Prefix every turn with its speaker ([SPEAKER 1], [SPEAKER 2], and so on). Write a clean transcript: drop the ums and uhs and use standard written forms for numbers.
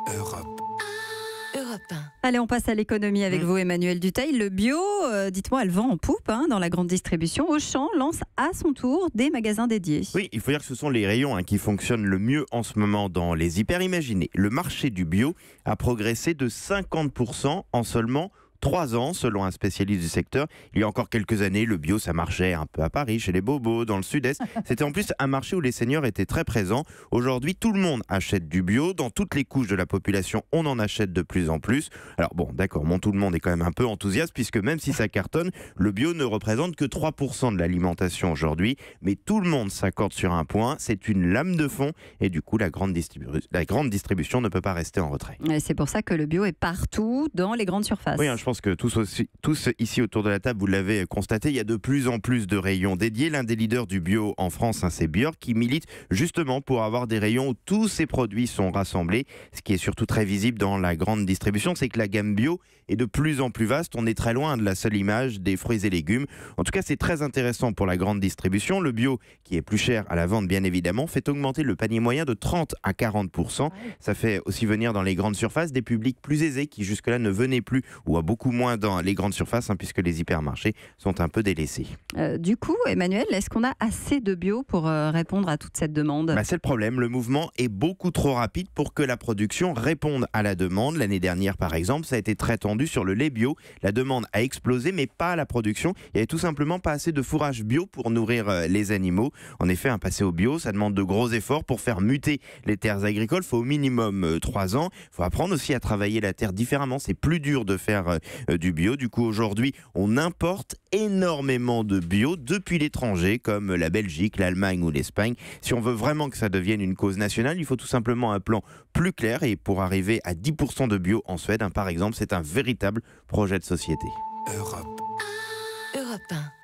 [SPEAKER 1] Europe. Europe 1.
[SPEAKER 2] Allez, on passe à l'économie avec vous, Emmanuel Dutheil. Le bio, dites-moi, elle vend en poupe dans la grande distribution. Auchan lance à son tour des magasins dédiés.
[SPEAKER 3] Oui, il faut dire que ce sont les rayons qui fonctionnent le mieux en ce moment dans les hyper. Imaginez, le marché du bio a progressé de 50% en seulement 3 ans, selon un spécialiste du secteur. Il y a encore quelques années, le bio, ça marchait un peu à Paris, chez les bobos, dans le sud-est. C'était en plus un marché où les seniors étaient très présents. Aujourd'hui, tout le monde achète du bio. Dans toutes les couches de la population, on en achète de plus en plus. Alors bon, d'accord, tout le monde est quand même un peu enthousiaste, puisque même si ça cartonne, le bio ne représente que 3% de l'alimentation aujourd'hui. Mais tout le monde s'accorde sur un point, c'est une lame de fond. Et du coup, la grande distribution ne peut pas rester en retrait.
[SPEAKER 2] Et c'est pour ça que le bio est partout dans les grandes surfaces.
[SPEAKER 3] Oui, je pense que tous ici autour de la table, vous l'avez constaté, il y a de plus en plus de rayons dédiés. L'un des leaders du bio en France, c'est Björk, qui milite justement pour avoir des rayons où tous ces produits sont rassemblés. Ce qui est surtout très visible dans la grande distribution, c'est que la gamme bio est de plus en plus vaste. On est très loin de la seule image des fruits et légumes. En tout cas, c'est très intéressant pour la grande distribution. Le bio, qui est plus cher à la vente bien évidemment, fait augmenter le panier moyen de 30 à 40%. Ça fait aussi venir dans les grandes surfaces des publics plus aisés qui jusque-là ne venaient plus ou à beaucoup moins dans les grandes surfaces, puisque les hypermarchés sont un peu délaissés.
[SPEAKER 2] Du coup, Emmanuel, est-ce qu'on a assez de bio pour répondre à toute cette demande ?
[SPEAKER 3] C'est le problème, le mouvement est beaucoup trop rapide pour que la production réponde à la demande. L'année dernière, par exemple, ça a été très tendu sur le lait bio. La demande a explosé, mais pas la production. Il n'y avait tout simplement pas assez de fourrage bio pour nourrir les animaux. En effet, passer au bio, ça demande de gros efforts pour faire muter les terres agricoles. Il faut au minimum 3 ans. Il faut apprendre aussi à travailler la terre différemment. C'est plus dur de faire du bio. Du coup, aujourd'hui, on importe énormément de bio depuis l'étranger, comme la Belgique, l'Allemagne ou l'Espagne. Si on veut vraiment que ça devienne une cause nationale, il faut tout simplement un plan plus clair. Et pour arriver à 10% de bio en Suède, par exemple, c'est un véritable projet de société.
[SPEAKER 1] Europe 1.